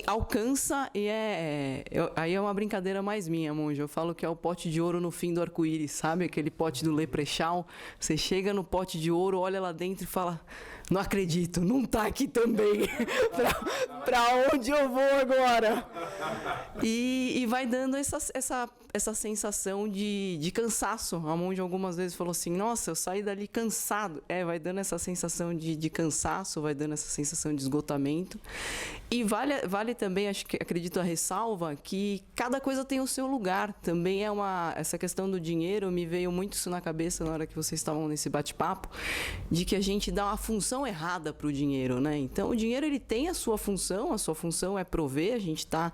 Alcança e aí é uma brincadeira mais minha, monja. Eu falo que é o pote de ouro no fim do arco-íris, sabe? Aquele pote do Leprechaun. Você chega no pote de ouro, olha lá dentro e fala, não acredito, não tá aqui também. pra onde eu vou agora? E vai dando essa sensação de cansaço. A monja algumas vezes falou assim, nossa, eu saí dali cansado. Vai dando essa sensação de cansaço, vai dando essa sensação de esgotamento. E vale também, acredito, a ressalva que cada coisa tem o seu lugar. Também essa questão do dinheiro, me veio muito isso na cabeça na hora que vocês estavam nesse bate-papo, de que a gente dá uma função errada para o dinheiro, né? Então, o dinheiro, ele tem a sua função é prover. A gente tá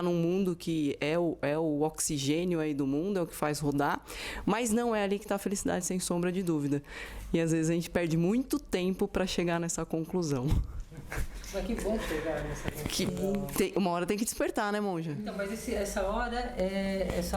num mundo que é o oxigênio aí do mundo, é o que faz rodar, mas não é ali que está a felicidade, sem sombra de dúvida. E às vezes a gente perde muito tempo para chegar nessa conclusão. Mas que bom chegar nessa conclusão. Uma hora tem que despertar, né, monja? Então, mas essa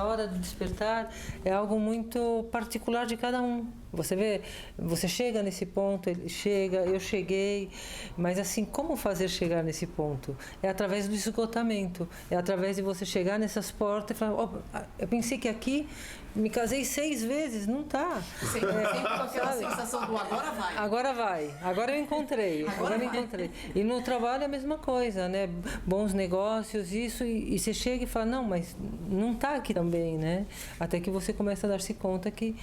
hora do despertar é algo muito particular de cada um. Você vê, você chega nesse ponto, ele chega, eu cheguei, mas assim, como fazer chegar nesse ponto? É através do esgotamento, é através de você chegar nessas portas e falar, eu pensei que aqui me casei 6 vezes, não tá. Sempre com aquela sensação do agora vai. Agora eu encontrei, agora eu encontrei. E no trabalho é a mesma coisa, né? Bons negócios, isso, e você chega e fala, não, mas não tá aqui também, né? Até que você começa a dar-se conta que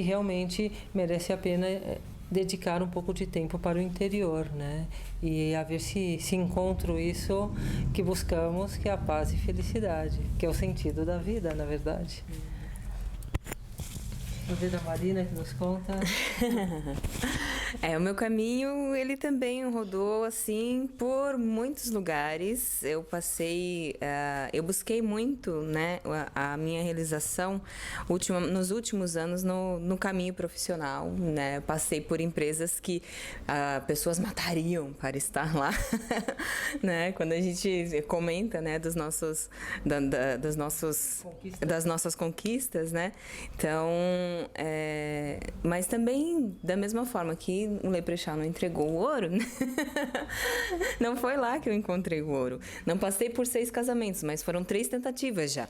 realmente merece a pena dedicar um pouco de tempo para o interior, né? E a ver se encontro isso que buscamos, que é a paz e felicidade, que é o sentido da vida, na verdade. O dedo da Marina que nos conta. O meu caminho, ele também rodou assim por muitos lugares. Eu eu busquei muito, né, a minha realização nos últimos anos no caminho profissional, né? Passei por empresas que pessoas matariam para estar lá, né? Quando a gente comenta, né, das nossas conquistas, né? Então, mas também da mesma forma que o Leprechaun não entregou o ouro, né? Não foi lá que eu encontrei o ouro. Não passei por 6 casamentos, mas foram 3 tentativas já.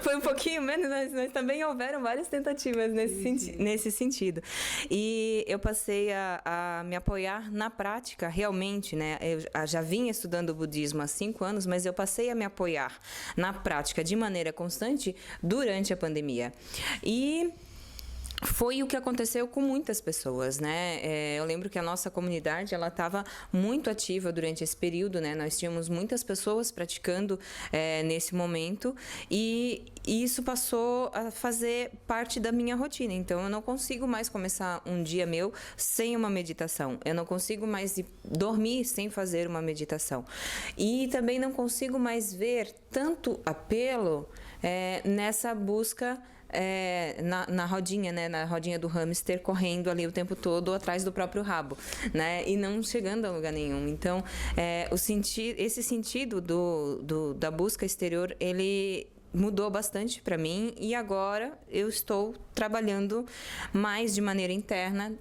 Foi um pouquinho menos, mas também houveram várias tentativas nesse sentido. E eu passei a me apoiar na prática, realmente, né? Eu já vinha estudando o budismo há 5 anos, mas eu passei a me apoiar na prática de maneira constante durante a pandemia. E foi o que aconteceu com muitas pessoas, né? Eu lembro que a nossa comunidade, ela estava muito ativa durante esse período, né? Nós tínhamos muitas pessoas praticando nesse momento e isso passou a fazer parte da minha rotina. Então, eu não consigo mais começar um dia meu sem uma meditação. Eu não consigo mais dormir sem fazer uma meditação. E também não consigo mais ver tanto apelo nessa busca na rodinha, né? Na rodinha do hamster, correndo ali o tempo todo atrás do próprio rabo, né? E não chegando a lugar nenhum. Então, esse sentido da busca exterior, ele mudou bastante para mim e agora eu estou trabalhando mais de maneira interna.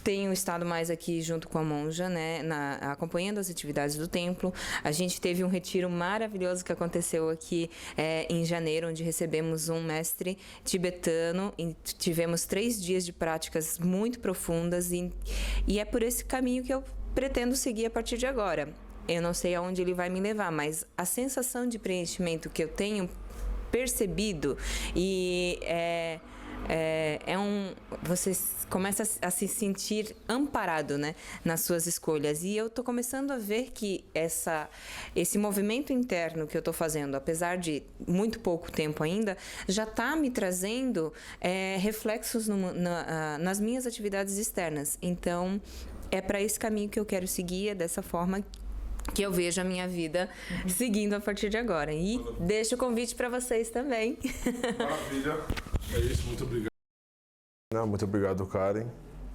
Tenho estado mais aqui junto com a monja, né, acompanhando as atividades do templo. A gente teve um retiro maravilhoso que aconteceu aqui em janeiro, onde recebemos um mestre tibetano e tivemos 3 dias de práticas muito profundas e é por esse caminho que eu pretendo seguir a partir de agora. Eu não sei aonde ele vai me levar, mas a sensação de preenchimento que eu tenho percebido você começa a se sentir amparado, né, nas suas escolhas. E eu estou começando a ver que esse movimento interno que eu estou fazendo, apesar de muito pouco tempo ainda, já está me trazendo reflexos nas minhas atividades externas. Então, é para esse caminho que eu quero seguir, é dessa forma que eu vejo a minha vida seguindo a partir de agora. E deixo o convite para vocês também. Maravilha. É isso, muito obrigado. Muito obrigado, Karen,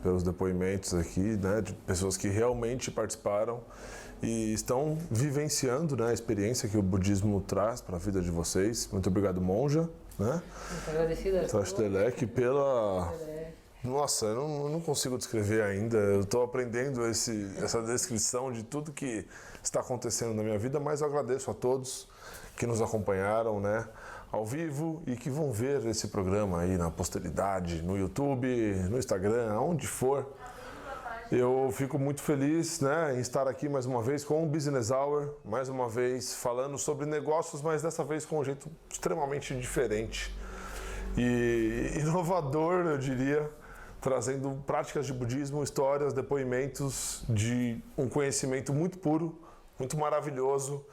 pelos depoimentos aqui, né, de pessoas que realmente participaram e estão vivenciando, né, a experiência que o budismo traz para a vida de vocês. Muito obrigado, monja, né? Muito agradecida. Trashdelek, pela... Nossa, eu não consigo descrever ainda. Eu estou aprendendo essa descrição de tudo que está acontecendo na minha vida, mas eu agradeço a todos que nos acompanharam, né, ao vivo e que vão ver esse programa aí na posteridade, no YouTube, no Instagram, aonde for. Eu fico muito feliz, né, em estar aqui mais uma vez com o Business Hour, mais uma vez falando sobre negócios, mas dessa vez com um jeito extremamente diferente e inovador, eu diria, trazendo práticas de budismo, histórias, depoimentos de um conhecimento muito puro, muito maravilhoso.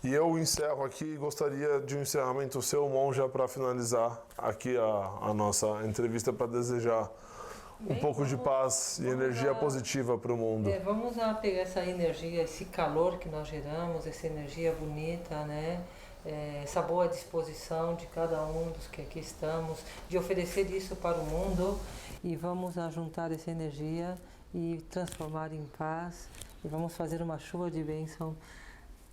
E eu encerro aqui e gostaria de um encerramento seu, monja, para finalizar aqui a nossa entrevista, para desejar um pouco de paz e energia positiva para o mundo. Vamos lá pegar essa energia, esse calor que nós geramos, essa energia bonita, né? Essa boa disposição de cada um dos que aqui estamos, de oferecer isso para o mundo, e vamos juntar essa energia e transformar em paz, e vamos fazer uma chuva de bênção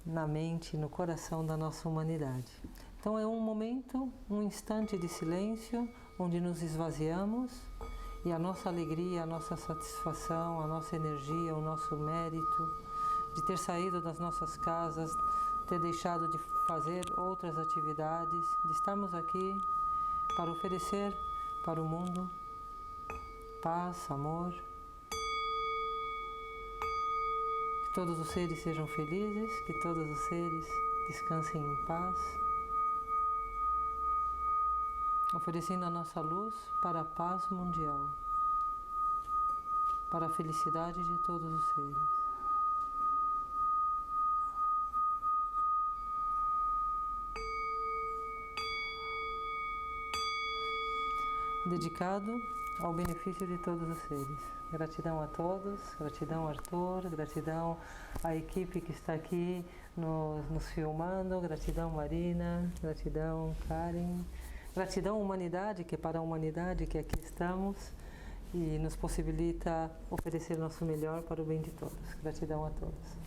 na mente, no coração da nossa humanidade. Então é um momento, um instante de silêncio, onde nos esvaziamos e a nossa alegria, a nossa satisfação, a nossa energia, o nosso mérito de ter saído das nossas casas, ter deixado de fazer outras atividades, de estarmos aqui para oferecer para o mundo paz, amor. Que todos os seres sejam felizes, que todos os seres descansem em paz, oferecendo a nossa luz para a paz mundial, para a felicidade de todos os seres. Dedicado ao benefício de todos os seres. Gratidão a todos, gratidão Arthur, gratidão à equipe que está aqui nos filmando, gratidão Marina, gratidão Karen, gratidão humanidade, que é para a humanidade que aqui estamos e nos possibilita oferecer nosso melhor para o bem de todos. Gratidão a todos.